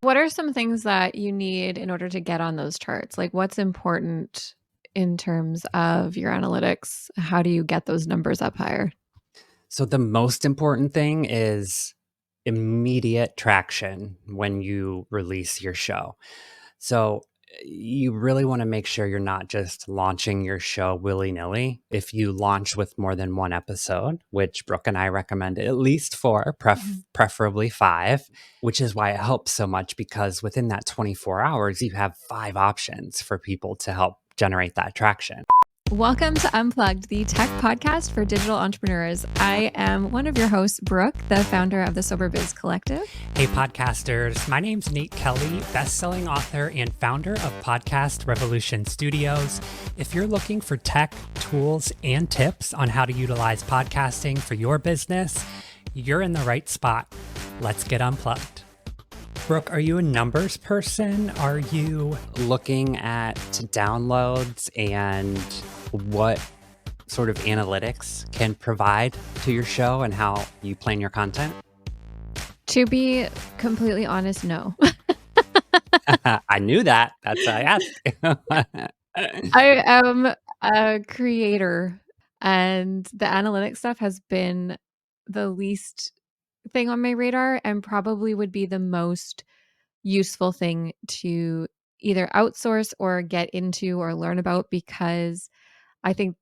What are some things that you need in order to get on those charts? Like what's important in terms of your analytics? How do you get those numbers up higher? So the most important thing is immediate traction when you release your show. So you really want to make sure you're not just launching your show willy-nilly. If you launch with more than one episode, which Brooke and I recommend at least four, Mhm. preferably five, which is why it helps so much because within that 24 hours, you have five options for people to help generate that traction. Welcome to Unplugged, the tech podcast for digital entrepreneurs. I am one of your hosts, Brooke, the founder of the Sober Biz Collective. Hey, podcasters. My name's Nate Kelly, best-selling author and founder of Podcast Revolution Studios. If you're looking for tech, tools, and tips on how to utilize podcasting for your business, you're in the right spot. Let's get unplugged. Brooke, are you a numbers person? Are you Looking at downloads and what sort of analytics can provide to your show and how you plan your content? To be completely honest, no. I knew that. That's why I asked. I am a creator, and the analytics stuff has been the least thing on my radar and probably would be the most useful thing to either outsource or get into or learn about, because I think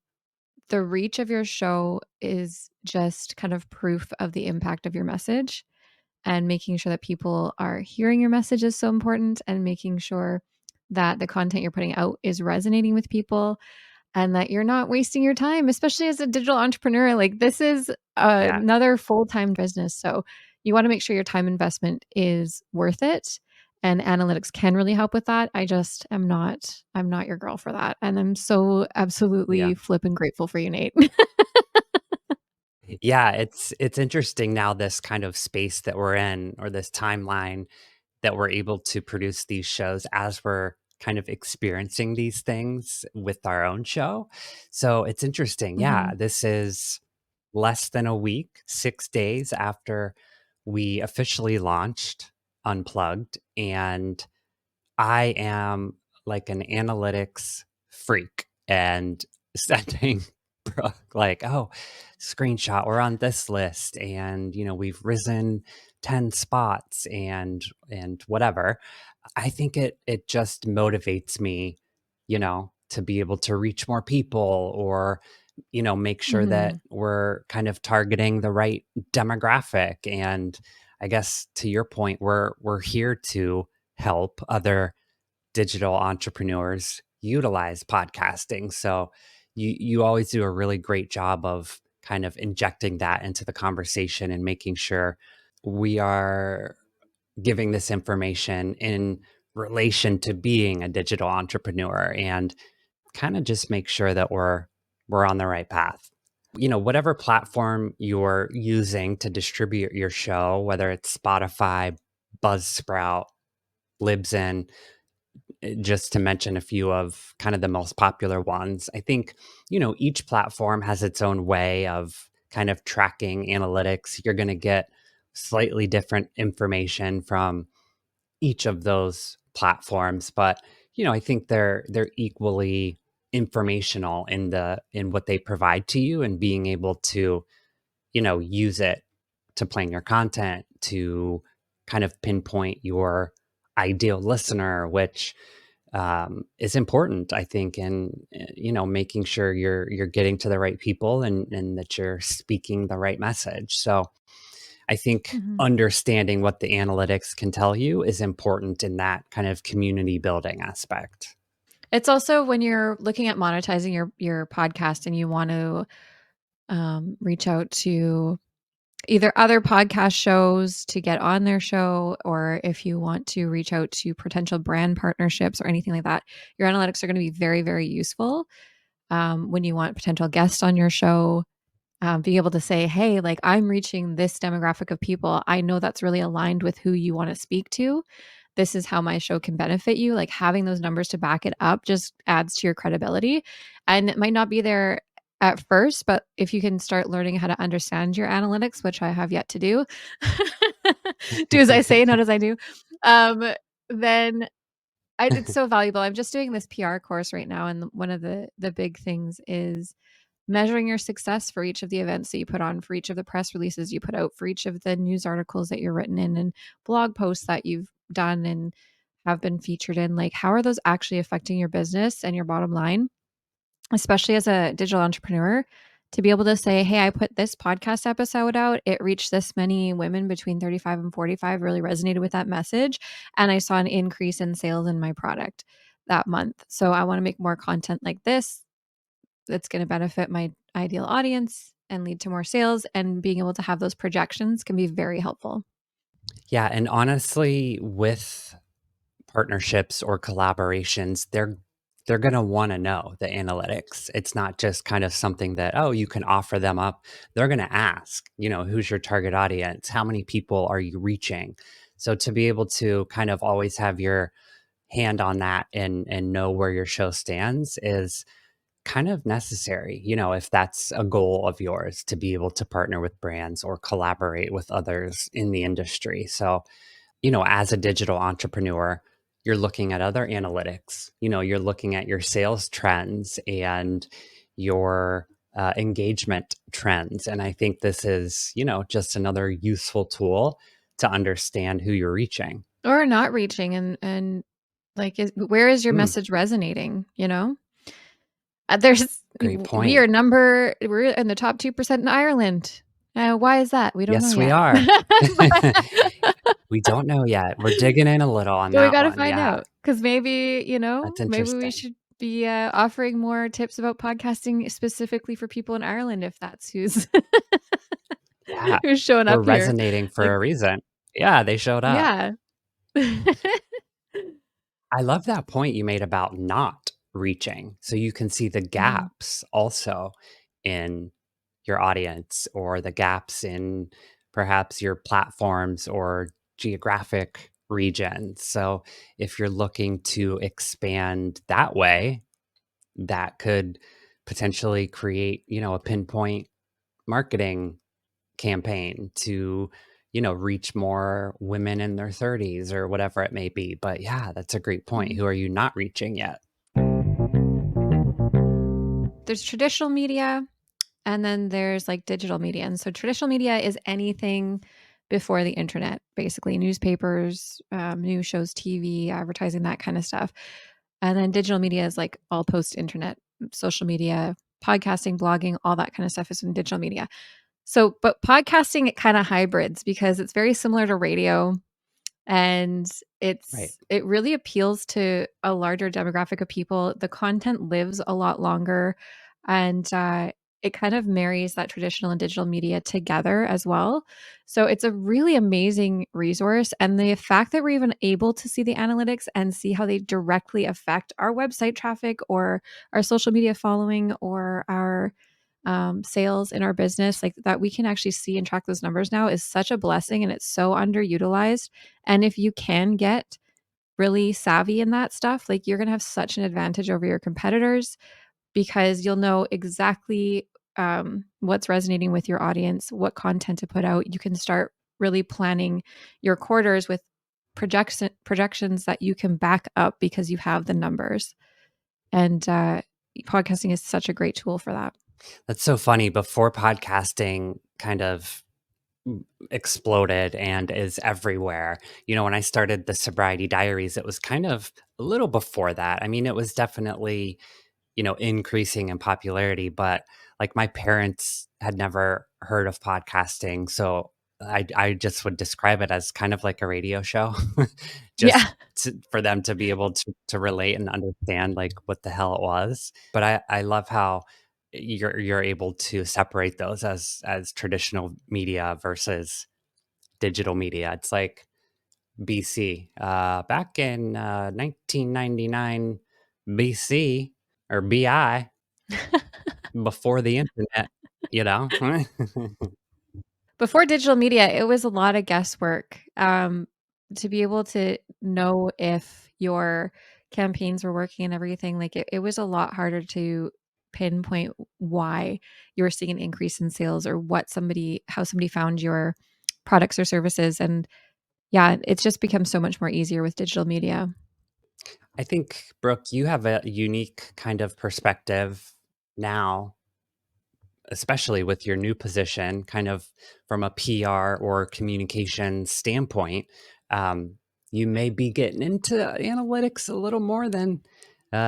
the reach of your show is just kind of proof of the impact of your message, and making sure that people are hearing your message is so important, and making sure that the content you're putting out is resonating with people and that you're not wasting your time, especially as a digital entrepreneur. Like this is Yeah. another full-time business. So you want to make sure your time investment is worth it. And analytics can really help with that. I'm not your girl for that. And I'm so Yeah. absolutely flipping grateful for you, Nate. Yeah, it's interesting now this kind of space that we're in or this timeline that we're able to produce these shows as we're kind of experiencing these things with our own show. So it's interesting. Yeah, Mhm. this is less than a week, 6 days after we officially launched Unplugged, and I am like an analytics freak and sending Brooke like, oh, screenshot, we're on this list and we've risen 10 spots and whatever. I think it just motivates me, to be able to reach more people or make sure that Mhm. we're kind of targeting the right demographic. And I guess to your point, we're here to help other digital entrepreneurs utilize podcasting. So you always do a really great job of kind of injecting that into the conversation and making sure we are giving this information in relation to being a digital entrepreneur and kind of just make sure that we're on the right path. Whatever platform you're using to distribute your show, whether it's Spotify, Buzzsprout, Libsyn, just to mention a few of kind of the most popular ones. I think, each platform has its own way of kind of tracking analytics. You're going to get slightly different information from each of those platforms, but I think they're equally informational in what they provide to you and being able to, use it to plan your content, to kind of pinpoint your ideal listener, which is important, I think, in making sure you're getting to the right people and that you're speaking the right message. So I think Mhm. understanding what the analytics can tell you is important in that kind of community building aspect. It's also when you're looking at monetizing your podcast and you want to reach out to either other podcast shows to get on their show, or if you want to reach out to potential brand partnerships or anything like that, your analytics are going to be very, very useful. When you want potential guests on your show, being able to say, hey, like I'm reaching this demographic of people. I know that's really aligned with who you want to speak to. This is how my show can benefit you. Like having those numbers to back it up just adds to your credibility. And it might not be there at first, but if you can start learning how to understand your analytics, which I have yet to do, do as I say, not as I do. um, then it's so valuable. I'm just doing this PR course right now, and one of the big things is measuring your success for each of the events that you put on, for each of the press releases you put out, for each of the news articles that you're written in, and blog posts that you've done and have been featured in. Like, how are those actually affecting your business and your bottom line? Especially as a digital entrepreneur, to be able to say, hey, I put this podcast episode out. It reached this many women between 35 and 45, really resonated with that message. And I saw an increase in sales in my product that month. So I want to make more content like this that's going to benefit my ideal audience and lead to more sales. And being able to have those projections can be very helpful. Yeah, and honestly, with partnerships or collaborations, they're going to want to know the analytics. It's not just kind of something that, oh, you can offer them up. They're going to ask, who's your target audience? How many people are you reaching? So to be able to kind of always have your hand on that and know where your show stands is kind of necessary, if that's a goal of yours to be able to partner with brands or collaborate with others in the industry. So as a digital entrepreneur, you're looking at other analytics. You're looking at your sales trends and your engagement trends. And I think this is, just another useful tool to understand who you're reaching. Or not reaching, and like, where is your Mm, message resonating? There's great we are point. we're in the top 2% in Ireland. Why is that? We don't know Yes, we yet. are. We don't know yet. We're digging in a little on So we that gotta one. find Yeah, out, because maybe, that's maybe we interesting. should be offering more tips about podcasting specifically for people in Ireland, if that's who's Yeah, who's showing we're up here. resonating for Like, a reason. Yeah, they showed up. yeah. I love that point you made about not reaching. So you can see the Mm, gaps also in your audience or the gaps in perhaps your platforms or geographic regions. So if you're looking to expand that way, that could potentially create, a pinpoint marketing campaign to, reach more women in their 30s or whatever it may be. But yeah, that's a great point. mhm. Who are you not reaching yet? There's traditional media, and then there's like digital media. And so traditional media is anything before the internet, basically newspapers, news shows, TV, advertising, that kind of stuff. And then digital media is like all post internet, social media, podcasting, blogging, all that kind of stuff is in digital media. So, but podcasting, it kind of hybrids because it's very similar to radio, and Right. it really appeals to a larger demographic of people. The content lives a lot longer, and it kind of marries that traditional and digital media together as well. So it's a really amazing resource, and the fact that we're even able to see the analytics and see how they directly affect our website traffic or our social media following or our sales in our business, like that we can actually see and track those numbers now, is such a blessing, and it's so underutilized. And if you can get really savvy in that stuff, like, you're going to have such an advantage over your competitors, because you'll know exactly what's resonating with your audience, what content to put out. You can start really planning your quarters with projections that you can back up because you have the numbers. And podcasting is such a great tool for that. That's so funny. Before podcasting kind of exploded and is everywhere, when I started the Sobriety Diaries, it was kind of a little before that. I mean, it was definitely increasing in popularity, but like my parents had never heard of podcasting. So I just would describe it as kind of like a radio show, just Yeah. for them to be able to relate and understand like what the hell it was. But I love how you're able to separate those as traditional media versus digital media. It's like BC. Back in 1999 BC or BI, before the internet, you know? Before digital media, it was a lot of guesswork. To be able to know if your campaigns were working and everything, like, it was a lot harder to pinpoint why you were seeing an increase in sales, or how somebody found your products or services. And yeah, it's just become so much more easier with digital media. I think, Brooke, you have a unique kind of perspective now, especially with your new position, kind of from a PR or communication standpoint. Um, you may be getting into analytics a little more than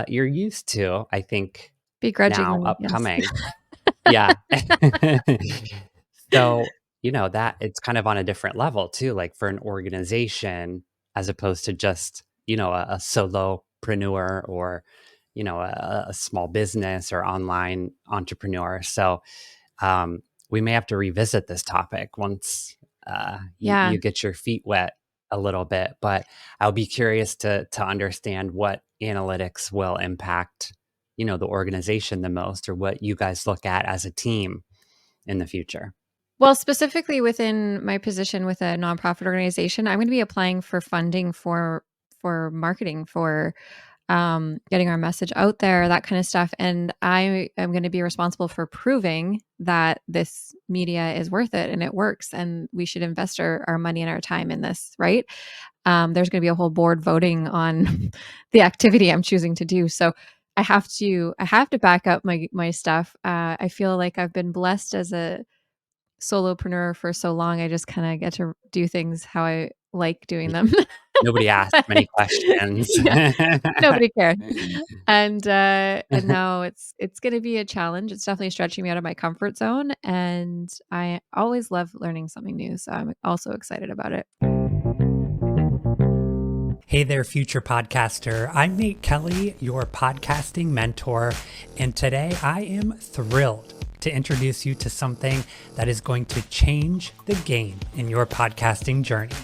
you're used to, I think, now, Begrudgingly, yes. upcoming. Yeah. So, that it's kind of on a different level too, like for an organization as opposed to just, a solopreneur or, a small business or online entrepreneur. So, we may have to revisit this topic once Yeah. you get your feet wet a little bit, but I'll be curious to understand what analytics will impact, the organization the most, or what you guys look at as a team in the future. Well, specifically within my position with a nonprofit organization, I'm gonna be applying for funding for marketing, for getting our message out there, that kind of stuff. And I am going to be responsible for proving that this media is worth it and it works, and we should invest our money and our time in this, right? There's going to be a whole board voting on the activity I'm choosing to do. So I have to back up my stuff. I feel like I've been blessed as a solopreneur for so long. I just kind of get to do things how I like doing them. Nobody asked many questions. Yeah, nobody cared. And now it's gonna be a challenge. It's definitely stretching me out of my comfort zone, and I always love learning something new, so I'm also excited about it. Hey there, future podcaster. I'm Nate Kelly, your podcasting mentor, and today I am thrilled to introduce you to something that is going to change the game in your podcasting journey.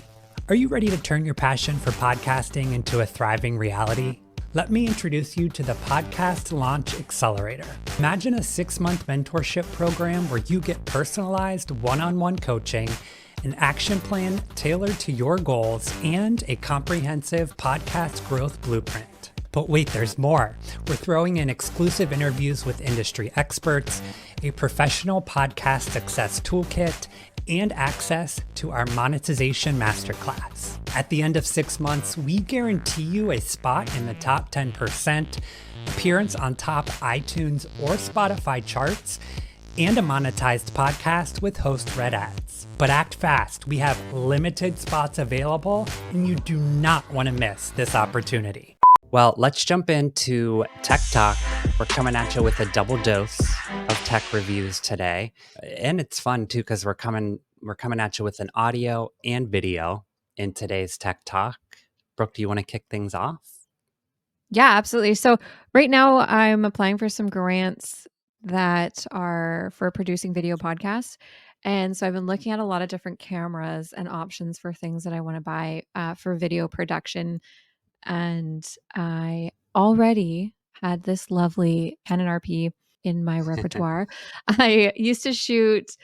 Are you ready to turn your passion for podcasting into a thriving reality? Let me introduce you to the Podcast Launch Accelerator. Imagine a 6-month mentorship program where you get personalized one-on-one coaching, an action plan tailored to your goals, and a comprehensive podcast growth blueprint. But wait, there's more. We're throwing in exclusive interviews with industry experts, a professional podcast success toolkit, and access to our monetization masterclass. At the end of 6 months, we guarantee you a spot in the top 10%, appearance on top iTunes or Spotify charts, and a monetized podcast with host-read ads. But act fast. We have limited spots available, and you do not want to miss this opportunity. Well, let's jump into Tech Talk. We're coming at you with a double dose of tech reviews today. And it's fun too, because we're coming at you with an audio and video in today's Tech Talk. Brooke, do you want to kick things off? Yeah, absolutely. So right now I'm applying for some grants that are for producing video podcasts. And so I've been looking at a lot of different cameras and options for things that I want to buy for video production. And I already had this lovely Canon RP in my repertoire. I used to shoot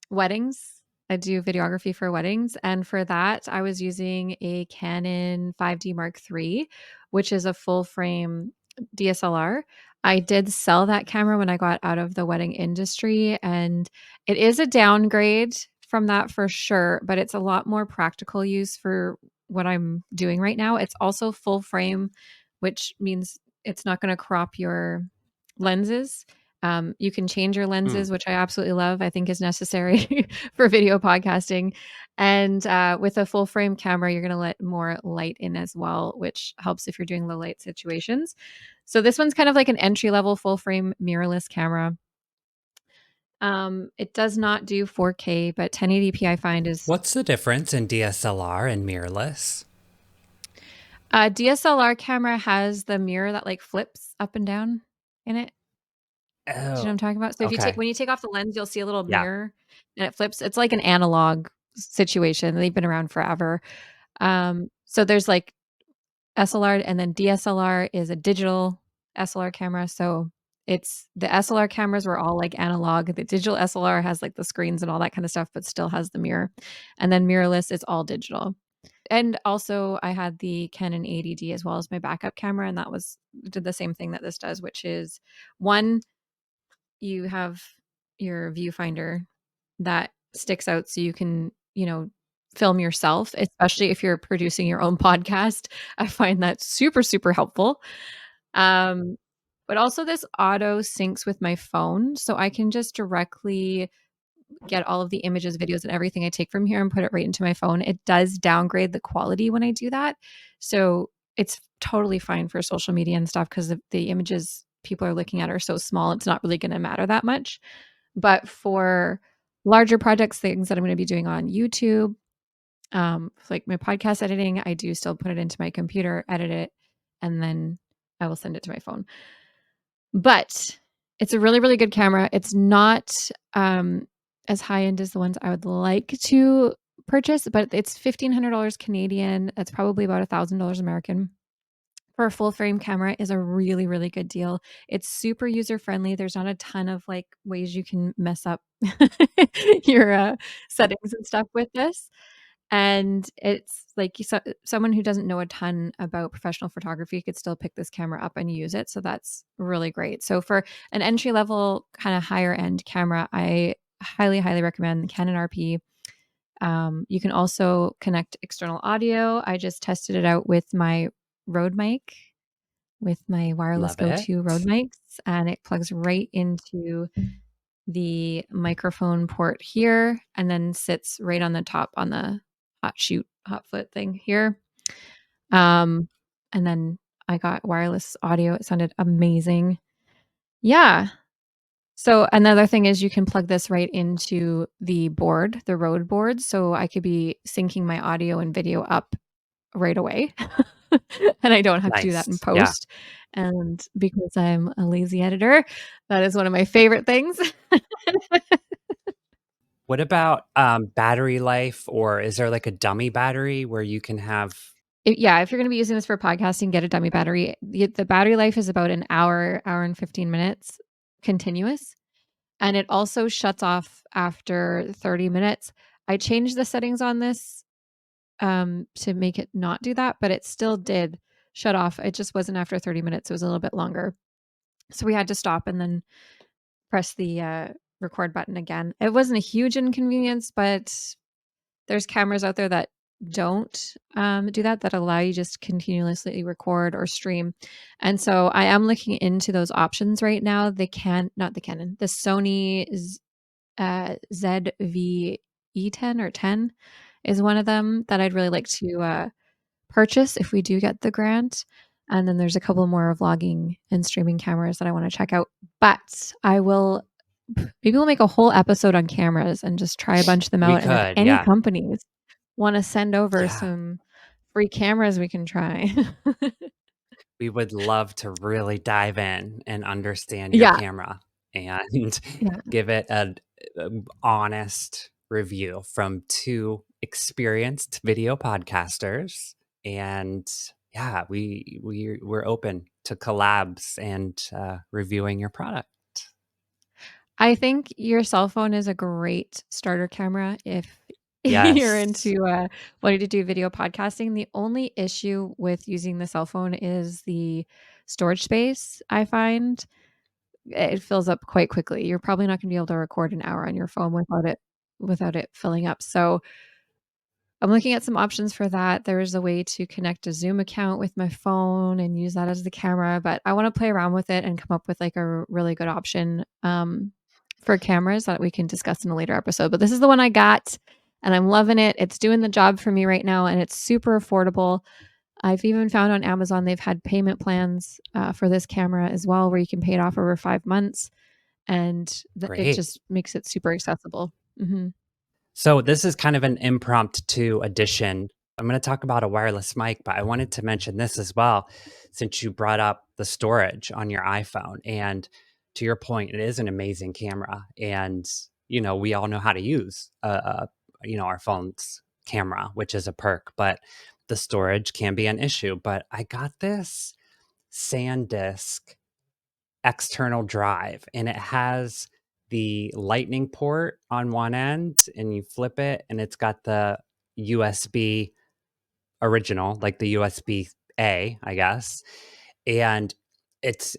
weddings. I do videography for weddings, and for that, I was using a Canon 5D Mark III, which is a full frame DSLR. I did sell that camera when I got out of the wedding industry, and it is a downgrade from that for sure, but it's a lot more practical use for what I'm doing right now. It's also full frame, which means it's not going to crop your lenses. You can change your lenses, which I absolutely love. I think is necessary for video podcasting. And with a full frame camera, you're going to let more light in as well, which helps if you're doing low light situations. So this one's kind of like an entry level full frame mirrorless camera. It does not do 4K, but 1080p I find is What's the difference in DSLR and mirrorless? DSLR camera has the mirror that like flips up and down in it. Do you know what Oh, I'm talking about? So if you take okay. when you take off the lens, you'll see a little Yeah. mirror and it flips. It's like an analog situation. They've been around forever. So there's like SLR, and then DSLR is a digital SLR camera. So it's the SLR cameras were all like analog. The digital SLR has like the screens and all that kind of stuff, but still has the mirror. And then mirrorless is all digital. And also I had the Canon 80D as well as my backup camera, and that was did the same thing that this does, which is one, you have your viewfinder that sticks out so you can, film yourself, especially if you're producing your own podcast. I find that super, super helpful. Um, but also this auto syncs with my phone, so I can just directly get all of the images, videos, and everything I take from here and put it right into my phone. It does downgrade the quality when I do that. So it's totally fine for social media and stuff because the images people are looking at are so small, it's not really going to matter that much. But for larger projects, things that I'm going to be doing on YouTube, like my podcast editing, I do still put it into my computer, edit it, and then I will send it to my phone. But it's a really, really good camera. It's not as high end as the ones I would like to purchase, but it's $1,500 Canadian. That's probably about $1,000 American. For a full frame camera is a really, really good deal. It's super user friendly. There's not a ton of like ways you can mess up your settings and stuff with this. And it's like someone who doesn't know a ton about professional photography could still pick this camera up and use it. So that's really great. So for an entry level kind of higher end camera, I highly, highly recommend the Canon RP. You can also connect external audio. I just tested it out with my Rode mic, with my wireless Love it. go-to Rode mics, and it plugs right into the microphone port here and then sits right on the top on the hot foot thing here. And then I got wireless audio. It sounded amazing. Yeah. So another thing is you can plug this right into the board, the Rode board. So I could be syncing my audio and video up right away. And I don't have to do that in Nice. Yeah. post. And because I'm a lazy editor, that is one of my favorite things. What about battery life, or is there like a dummy battery where you can have? Yeah, if you're going to be using this for podcasting, get a dummy battery. The battery life is about an hour, hour and 15 minutes continuous. And it also shuts off after 30 minutes. I changed the settings on this to make it not do that, but it still did shut off. It just wasn't after 30 minutes. It was a little bit longer. So we had to stop and then press the record button again. It wasn't a huge inconvenience, but there's cameras out there that don't do that allow you just continuously record or stream. And so I am looking into those options right now. Not the Canon, the Sony ZV-E10 or 10 is one of them that I'd really like to purchase if we do get the grant. And then there's a couple more vlogging and streaming cameras that I want to check out. But maybe we'll make a whole episode on cameras and just try a bunch of them We out. And if could, any yeah. companies want to send over Yeah. some free cameras, we can try. We would love to really dive in and understand your Yeah. camera and Yeah. give it an honest review from two experienced video podcasters. And yeah, we're open to collabs and reviewing your product. I think your cell phone is a great starter camera if you're Yes. into wanting to do video podcasting. The only issue with using the cell phone is the storage space. I find it fills up quite quickly. You're probably not going to be able to record an hour on your phone without it filling up. So I'm looking at some options for that. There is a way to connect a Zoom account with my phone and use that as the camera, but I want to play around with it and come up with like a really good option for cameras that we can discuss in a later episode. But this is the one I got and I'm loving it. It's doing the job for me right now and it's super affordable. I've even found on Amazon they've had payment plans for this camera as well, where you can pay it off over 5 months, and it Great. just makes it super accessible. Mm-hmm. So this is kind of an impromptu addition. I'm going to talk about a wireless mic, but I wanted to mention this as well, since you brought up the storage on your iPhone. And to your point, it is an amazing camera, and we all know how to use our phone's camera, which is a perk. But the storage can be an issue. But I got this SanDisk external drive, and it has the lightning port on one end, and you flip it and it's got the USB original, like the USB A, I guess. And it's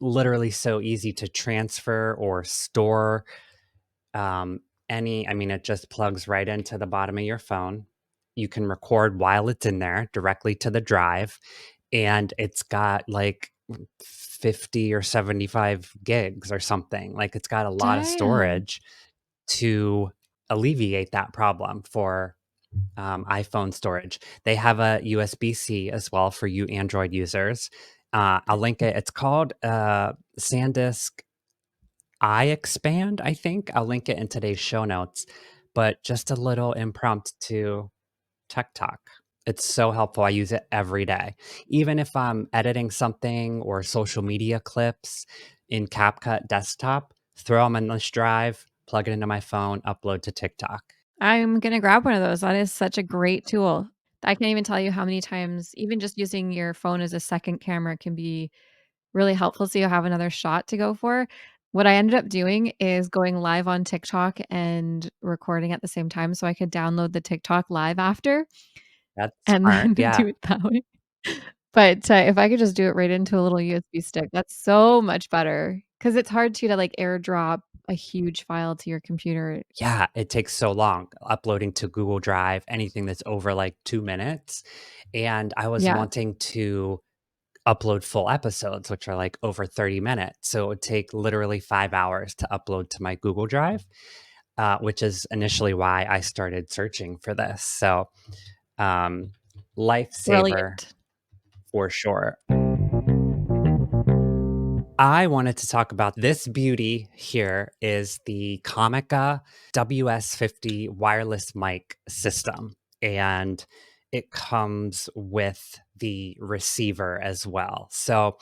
literally so easy to transfer or store. it just plugs right into the bottom of your phone. You can record while it's in there directly to the drive, and it's got like 50 or 75 gigs or something. Like it's got a lot of Damn. storage to alleviate that problem for iPhone storage. They have a USB-C as well for you Android users. I'll link it. It's called SanDisk iExpand, I think. I'll link it in today's show notes. But just a little impromptu tech talk. It's so helpful. I use it every day. Even if I'm editing something or social media clips in CapCut desktop, throw them in this drive, plug it into my phone, upload to TikTok. I'm gonna grab one of those. That is such a great tool. I can't even tell you how many times even just using your phone as a second camera can be really helpful so you have another shot to go for. What I ended up doing is going live on TikTok and recording at the same time so I could download the TikTok live after That's and smart. then Yeah. do it that way. But, if I could just do it right into a little USB stick, that's so much better because it's hard to like, airdrop a huge file to your computer. Yeah, it takes so long uploading to Google Drive, anything that's over like 2 minutes. And I was Yeah, wanting to upload full episodes, which are like over 30 minutes. So it would take literally 5 hours to upload to my Google Drive, which is initially why I started searching for this. So, um, lifesaver brilliant. for sure. I wanted to talk about this beauty here is the Comica WS50 wireless mic system. And it comes with the receiver as well. So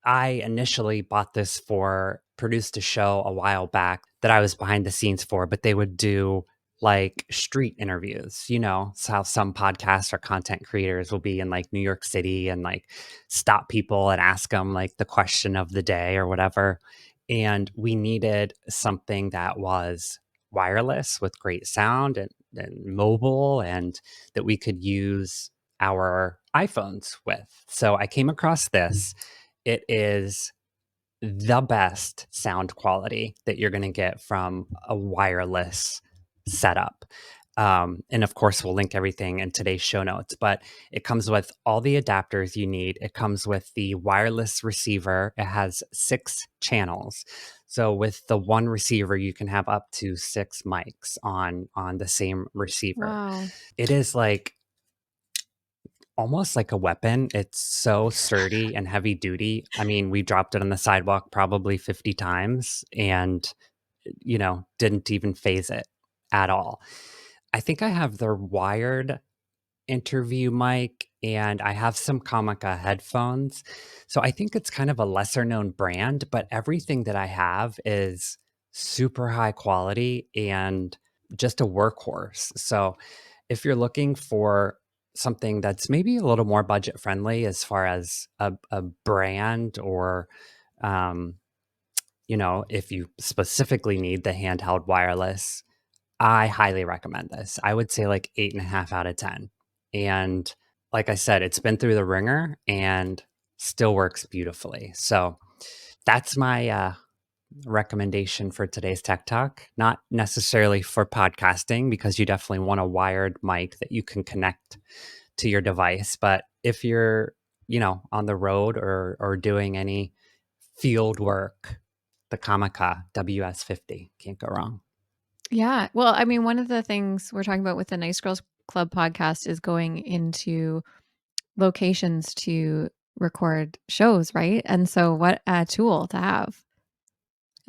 I initially bought this for produced a show a while back that I was behind the scenes for, but they would do like street interviews, it's how some podcasts or content creators will be in like New York City and like stop people and ask them like the question of the day or whatever. And we needed something that was wireless with great sound and mobile and that we could use our iPhones with. So I came across this. It is the best sound quality that you're going to get from a wireless setup. And of course, we'll link everything in today's show notes, but it comes with all the adapters you need. It comes with the wireless receiver. It has 6 channels. So with the one receiver, you can have up to 6 mics on the same receiver. Wow. It is like almost like a weapon. It's so sturdy and heavy duty. I mean, we dropped it on the sidewalk probably 50 times and, didn't even phase it at all. I think I have the wired interview mic and I have some Comica headphones. So I think it's kind of a lesser known brand, but everything that I have is super high quality and just a workhorse. So if you're looking for something that's maybe a little more budget friendly as far as a brand or um, if you specifically need the handheld wireless, I highly recommend this. I would say like 8.5 out of 10. And like I said, it's been through the ringer and still works beautifully. So that's my recommendation for today's Tech Talk. Not necessarily for podcasting, because you definitely want a wired mic that you can connect to your device. But if you're, on the road or doing any field work, the Comica WS50 can't go wrong. Yeah. Well, I mean, one of the things we're talking about with the Nice Girls Club podcast is going into locations to record shows, right? And so what a tool to have.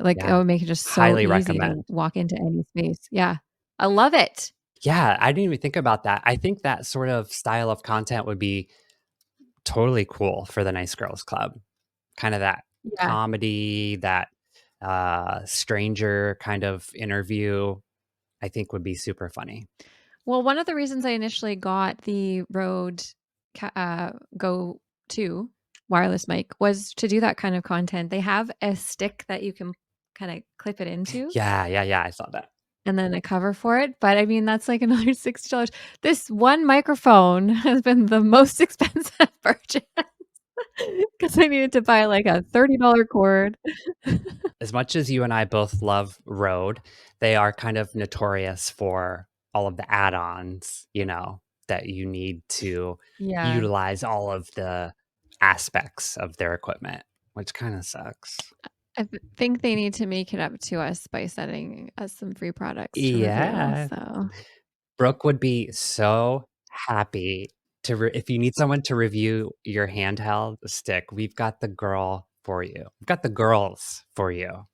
Like, it Yeah, would make it just so highly easy to recommend. walk into any space. Yeah. I love it. Yeah, I didn't even think about that. I think that sort of style of content would be totally cool for the Nice Girls Club. Kind of that Yeah. comedy, that stranger kind of interview, I think would be super funny. Well, one of the reasons I initially got the Rode Go 2 wireless mic was to do that kind of content. They have a stick that you can kind of clip it into Yeah, yeah, yeah. I saw that. and then a cover for it. But I mean, that's like another $60. This one microphone has been the most expensive purchase because I needed to buy like a $30 cord. as much as you and I both love Rode, they are kind of notorious for all of the add-ons, that you need to Yeah. utilize all of the aspects of their equipment, which kind of sucks. Think they need to make it up to us by sending us some free products to review, Yeah. so Brooke would be so happy if you need someone to review your handheld stick, we've got the girl for you. We've got the girls for you.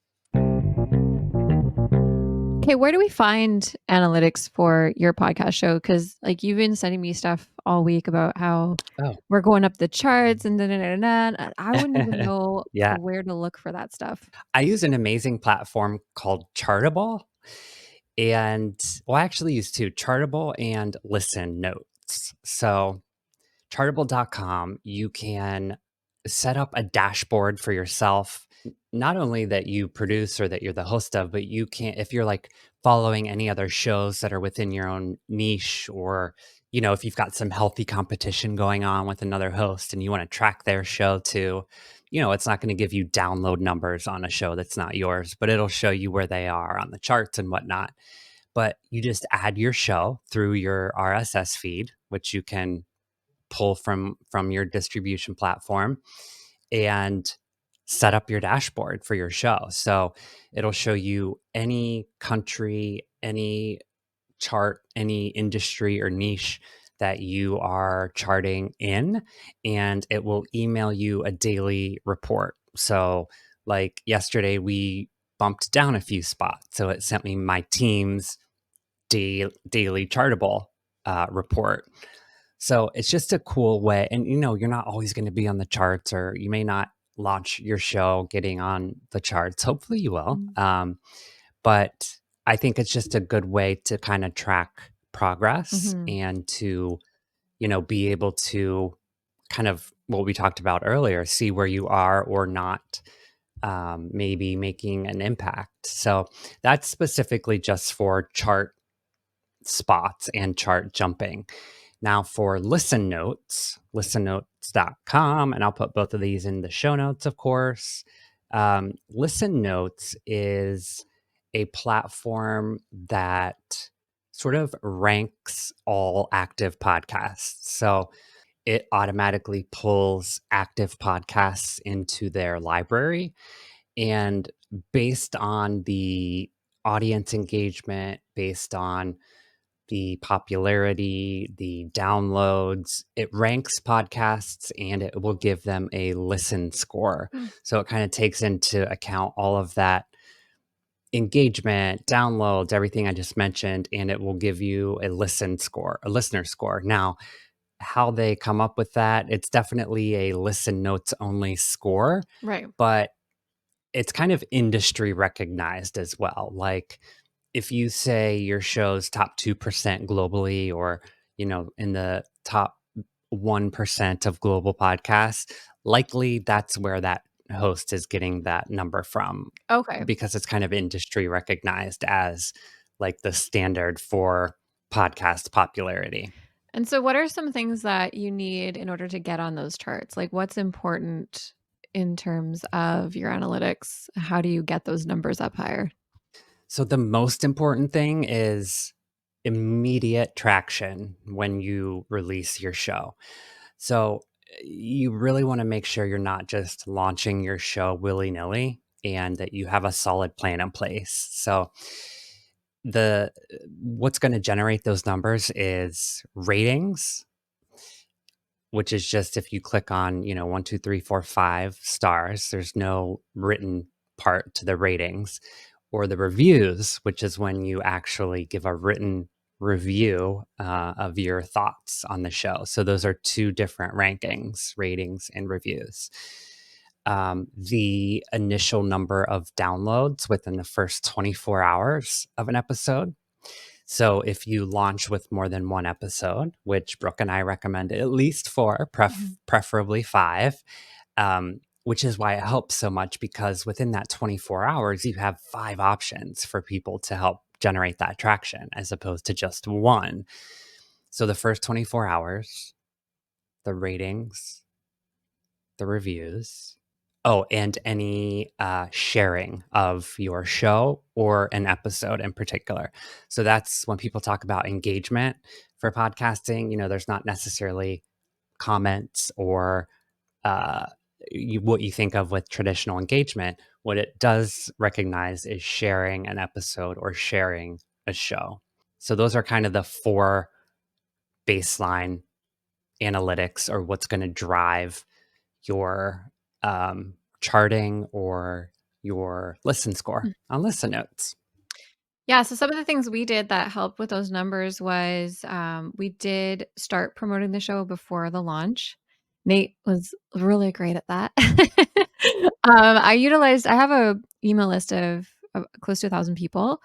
Okay, where do we find analytics for your podcast show? Because like you've been sending me stuff all week about how Oh. we're going up the charts and and I wouldn't even know Yeah. where to look for that stuff. I use an amazing platform called Chartable. And I actually use two, Chartable and Listen Notes. So chartable.com, you can set up a dashboard for yourself. Not only that you produce or that you're the host of, but you can, if you're like following any other shows that are within your own niche, or, if you've got some healthy competition going on with another host and you want to track their show too, it's not going to give you download numbers on a show that's not yours, but it'll show you where they are on the charts and whatnot. But you just add your show through your RSS feed, which you can pull from your distribution platform, and set up your dashboard for your show. So it'll show you any country, any chart, any industry or niche that you are charting in, and it will email you a daily report. So like yesterday we bumped down a few spots, so it sent me my team's daily chartable report. So it's just a cool way. And, you're not always going to be on the charts, or you may not launch your show getting on the charts. Hopefully you will. Mm. But I think it's just a good way to kind of track progress Mhm. and to, be able to kind of what we talked about earlier, see where you are or not, maybe making an impact. So that's specifically just for chart spots and chart jumping. Now for listen notes, listennotes.com, and I'll put both of these in the show notes, of course. Listen Notes is a platform that sort of ranks all active podcasts. So it automatically pulls active podcasts into their library. And based on the audience engagement, based on the popularity, the downloads, it ranks podcasts and it will give them a listen score. Hmm. So it kind of takes into account all of that engagement, downloads, everything I just mentioned, and it will give you a listen score, a listener score. Now, how they come up with that, it's definitely a listen notes only score, Right. but it's kind of industry recognized as well. Like if you say your show's top 2% globally, or, in the top 1% of global podcasts, likely that's where that host is getting that number from, Okay. because it's kind of industry recognized as like the standard for podcast popularity. And so what are some things that you need in order to get on those charts? Like what's important in terms of your analytics? How do you get those numbers up higher? So the most important thing is immediate traction when you release your show. So you really want to make sure you're not just launching your show willy-nilly, and that you have a solid plan in place. So the what's going to generate those numbers is ratings, which is just if you click on, 1, 2, 3, 4, 5 stars, there's no written part to the ratings, or the reviews, which is when you actually give a written review of your thoughts on the show. So those are two different rankings, ratings and reviews. The initial number of downloads within the first 24 hours of an episode. So if you launch with more than one episode, which Brooke and I recommend at least 4, Mhm. preferably 5, which is why it helps so much, because within that 24 hours, you have 5 options for people to help generate that traction as opposed to just one. So the first 24 hours, the ratings, the reviews, Oh, and any sharing of your show or an episode in particular. So that's when people talk about engagement for podcasting. There's not necessarily comments or uh, what you think of with traditional engagement. What it does recognize is sharing an episode or sharing a show. So those are kind of the four baseline analytics, or what's going to drive your charting or your listen score on Listen Notes. Yeah, so some of the things we did that helped with those numbers was we did start promoting the show before the launch. Nate was really great at that. I have a email list of close to 1,000 people,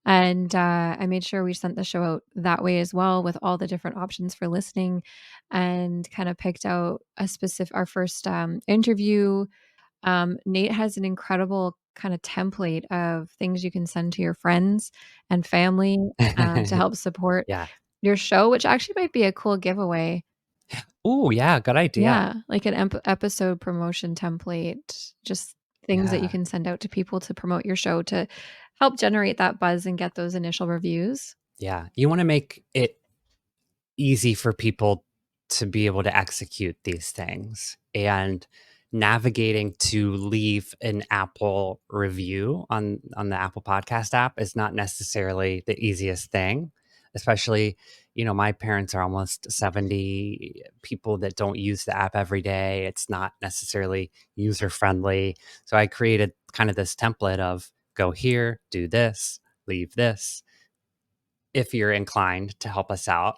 and I made sure we sent the show out that way as well, with all the different options for listening, and kind of picked out our first interview. Nate has an incredible kind of template of things you can send to your friends and family to help support Yeah. your show, which actually might be a cool giveaway. Oh, yeah. Good idea. Yeah, like an episode promotion template, just things that you Yeah. can send out to people to promote your show to help generate that buzz and get those initial reviews. Yeah. You want to make it easy for people to be able to execute these things, and navigating to leave an Apple review on the Apple Podcast app is not necessarily the easiest thing, especially, my parents are almost 70, people that don't use the app every day. It's not necessarily user friendly. So I created kind of this template of go here, do this, leave this, if you're inclined to help us out,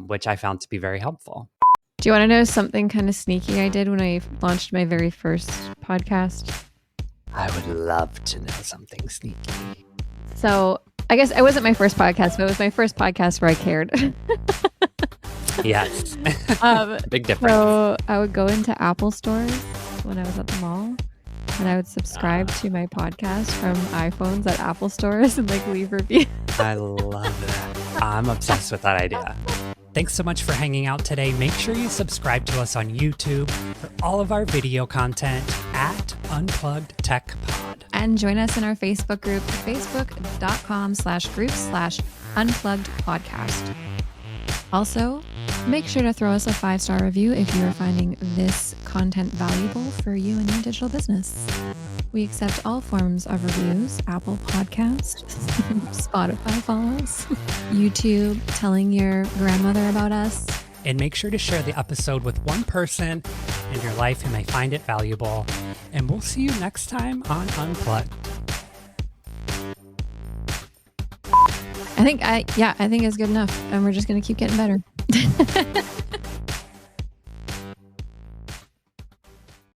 which I found to be very helpful. Do you want to know something kind of sneaky I did when I launched my very first podcast? I would love to know something sneaky. So I guess it wasn't my first podcast, but it was my first podcast where I cared. Yes. Big difference. So I would go into Apple stores when I was at the mall, and I would subscribe to my podcast from iPhones at Apple stores and leave reviews. I love that. I'm obsessed with that idea. Thanks so much for hanging out today. Make sure you subscribe to us on YouTube for all of our video content at Unplugged Tech Pod. And join us in our Facebook group, facebook.com/groups/unplugged podcast. Also, make sure to throw us a 5-star review if you are finding this content valuable for you and your digital business. We accept all forms of reviews: Apple Podcast, Spotify follows, YouTube, telling your grandmother about us. And make sure to share the episode with one person in your life who may find it valuable. And we'll see you next time on Unplugged. I think it's good enough, and we're just going to keep getting better.